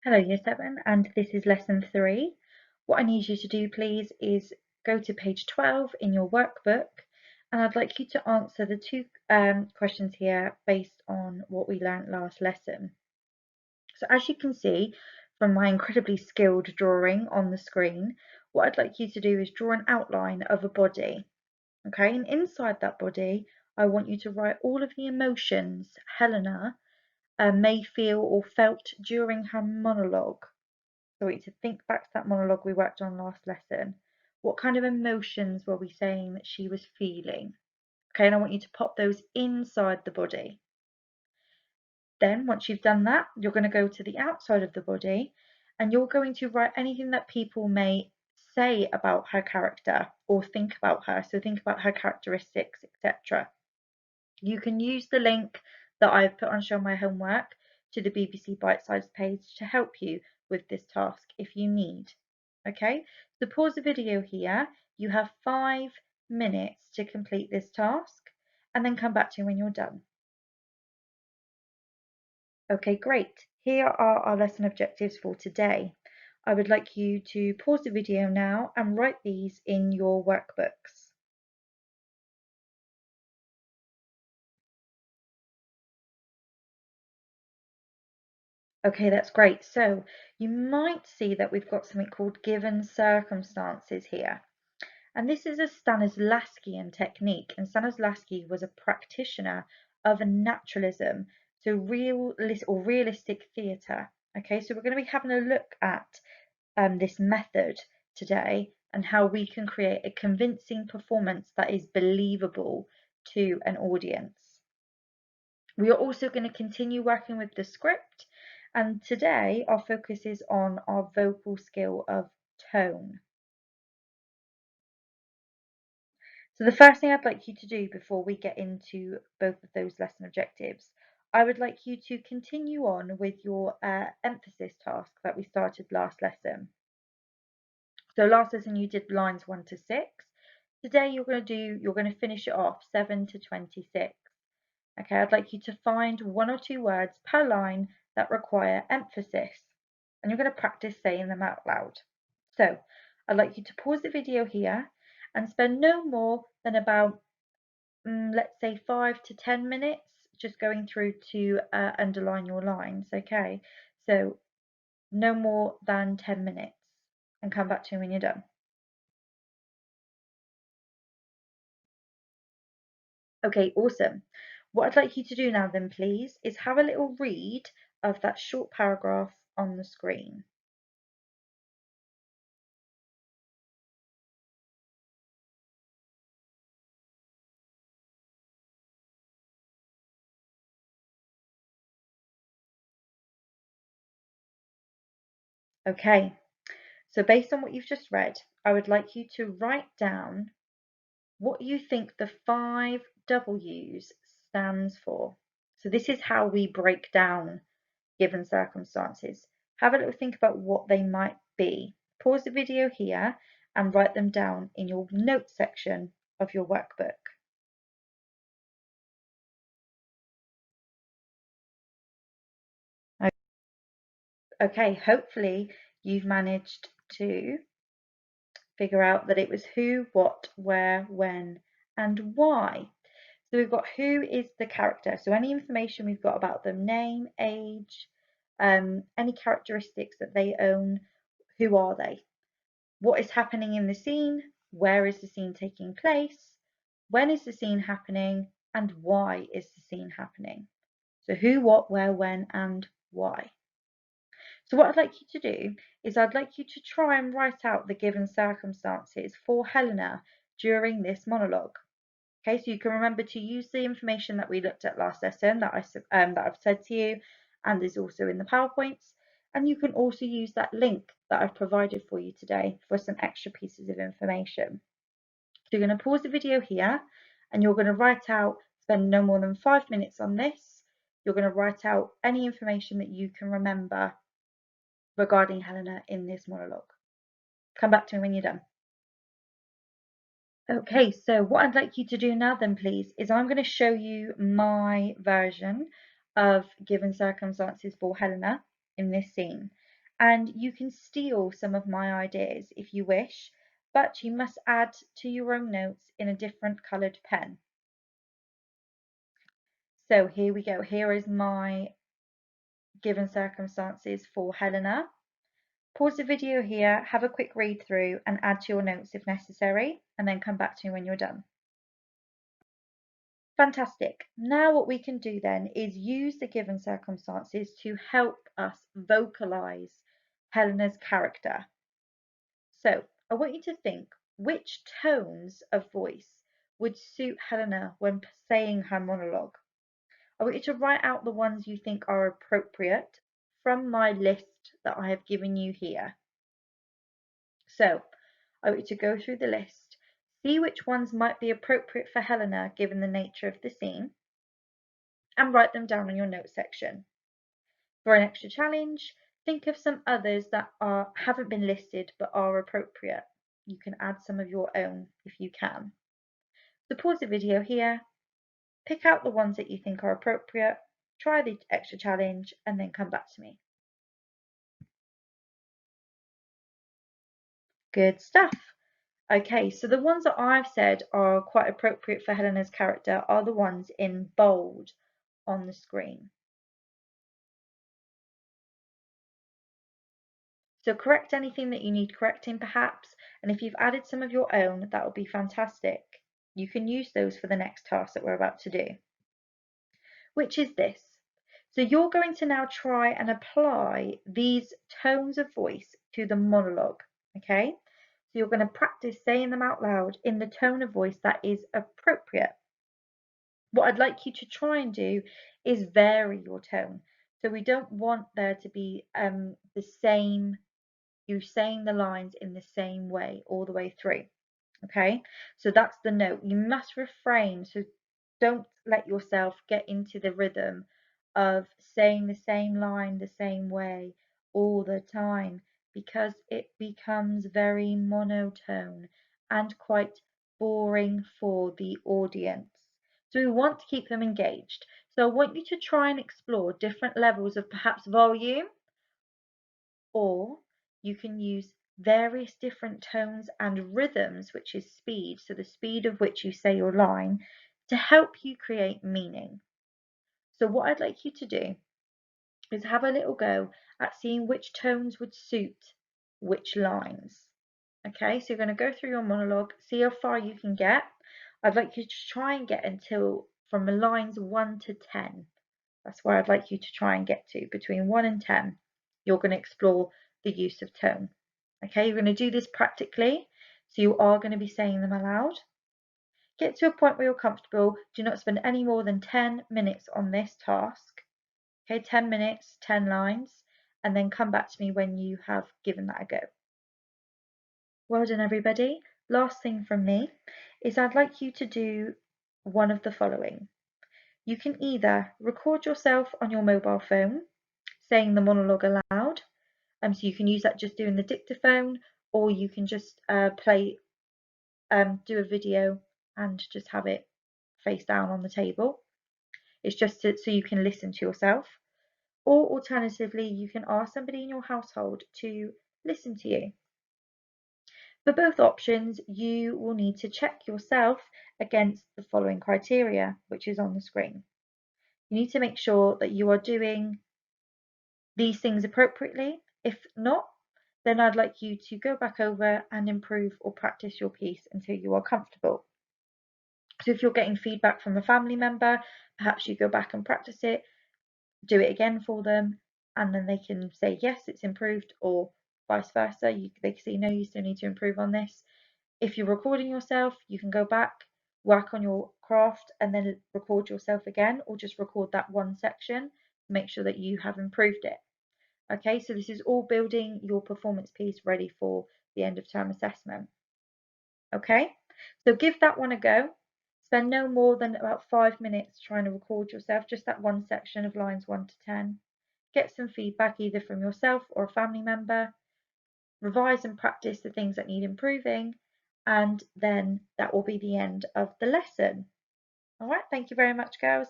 Hello Year 7, and this is lesson 3. What I need you to do please is go to page 12 in your workbook, and I'd like you to answer the two questions here based on what we learnt last lesson. So as you can see from my incredibly skilled drawing on the screen, what I'd like you to do is draw an outline of a body. Okay, and inside that body I want you to write all of the emotions Helena may feel or felt during her monologue. So we need to think back to that monologue we worked on last lesson. What kind of emotions were we saying that she was feeling? Okay, and I want you to pop those inside the body. Then once you've done that, you're going to go to the outside of the body and you're going to write anything that people may say about her character or think about her. So think about her characteristics, etc. You can use the link that I've put on Show My Homework to the BBC Bite-Sized page to help you with this task if you need. Okay, so pause the video here. You have 5 minutes to complete this task and then come back to me when you're done. Okay, great. Here are our lesson objectives for today. I would like you to pause the video now and write these in your workbooks. Okay, that's great. So you might see that we've got something called given circumstances here. And this is a Stanislavskian technique. And Stanislavski was a practitioner of naturalism, so realistic theatre. Okay, so we're going to be having a look at this method today and how we can create a convincing performance that is believable to an audience. We are also going to continue working with the script, and today our focus is on our vocal skill of tone. So the first thing I'd like you to do before we get into both of those lesson objectives, I would like you to continue on with your emphasis task that we started last lesson. So last lesson you did lines 1 to 6. Today you're going to finish it off 7 to 26. Okay, I'd like you to find 1 or 2 words per line that require emphasis, and you're going to practice saying them out loud. So I'd like you to pause the video here and spend no more than about, let's say 5 to 10 minutes just going through to underline your lines. Okay, so no more than 10 minutes, and come back to me when you're done. Okay, awesome. What I'd like you to do now then, please, is have a little read of that short paragraph on the screen. Okay, so based on what you've just read, I would like you to write down what you think the 5 W's stands for. So this is how we break down given circumstances. Have a little think about what they might be. Pause the video here and write them down in your notes section of your workbook. Okay, hopefully you've managed to figure out that it was who, what, where, when, and why. So we've got who is the character. So any information we've got about them, name, age, any characteristics that they own, who are they? What is happening in the scene? Where is the scene taking place? When is the scene happening? And why is the scene happening? So who, what, where, when, and why. So what I'd like you to do is I'd like you to try and write out the given circumstances for Helena during this monologue. Okay, so you can remember to use the information that we looked at last lesson that I've said to you, and is also in the PowerPoints. And you can also use that link that I've provided for you today for some extra pieces of information. So you're going to pause the video here, and you're going to write out, spend no more than 5 minutes on this. You're going to write out any information that you can remember regarding Helena in this monologue. Come back to me when you're done. Okay, so what I'd like you to do now then, please, is I'm going to show you my version of given circumstances for Helena in this scene. And you can steal some of my ideas if you wish, but you must add to your own notes in a different coloured pen. So here we go. Here is my given circumstances for Helena. Pause the video here, have a quick read through and add to your notes if necessary, and then come back to me when you're done. Fantastic. Now what we can do then is use the given circumstances to help us vocalize Helena's character. So I want you to think which tones of voice would suit Helena when saying her monologue. I want you to write out the ones you think are appropriate from my list that I have given you here. So I want you to go through the list, see which ones might be appropriate for Helena given the nature of the scene, and write them down in your notes section. For an extra challenge, think of some others that haven't been listed but are appropriate. You can add some of your own if you can. So pause the video here, pick out the ones that you think are appropriate, try the extra challenge, and then come back to me. Good stuff. Okay, so the ones that I've said are quite appropriate for Helena's character are the ones in bold on the screen. So correct anything that you need correcting perhaps, and if you've added some of your own, that would be fantastic. You can use those for the next task that we're about to do, which is this. So you're going to now try and apply these tones of voice to the monologue, okay? So you're going to practice saying them out loud in the tone of voice that is appropriate. What I'd like you to try and do is vary your tone. So we don't want there to be the same, you saying the lines in the same way all the way through. Okay, so that's the note. You must refrain, so don't let yourself get into the rhythm of saying the same line the same way all the time, because it becomes very monotone and quite boring for the audience. So we want to keep them engaged. So I want you to try and explore different levels of perhaps volume, or you can use various different tones and rhythms, which is speed, so the speed of which you say your line, to help you create meaning. So what I'd like you to do is have a little go at seeing which tones would suit which lines. Okay, so you're going to go through your monologue, see how far you can get. I'd like you to try and get until from lines 1 to 10. That's where I'd like you to try and get to, between 1 and 10. You're going to explore the use of tone. Okay, you're going to do this practically, so you are going to be saying them aloud. Get to a point where you're comfortable. Do not spend any more than 10 minutes on this task. Okay, 10 minutes, 10 lines, and then come back to me when you have given that a go. Well done, everybody. Last thing from me is I'd like you to do one of the following. You can either record yourself on your mobile phone saying the monologue aloud, so you can use that just doing the dictaphone, or you can just do a video and just have it face down on the table. It's just so you can listen to yourself. Or alternatively, you can ask somebody in your household to listen to you. For both options, you will need to check yourself against the following criteria, which is on the screen. You need to make sure that you are doing these things appropriately. If not, then I'd like you to go back over and improve or practice your piece until you are comfortable. So if you're getting feedback from a family member, perhaps you go back and practice it, do it again for them, and then they can say, yes, it's improved, or vice versa. They can say, no, you still need to improve on this. If you're recording yourself, you can go back, work on your craft, and then record yourself again, or just record that one section to make sure that you have improved it. Okay, so this is all building your performance piece ready for the end of term assessment. Okay, so give that one a go. Spend no more than about 5 minutes trying to record yourself, just that one section of lines 1 to 10. Get some feedback either from yourself or a family member. Revise and practice the things that need improving, and then that will be the end of the lesson. All right, thank you very much, girls.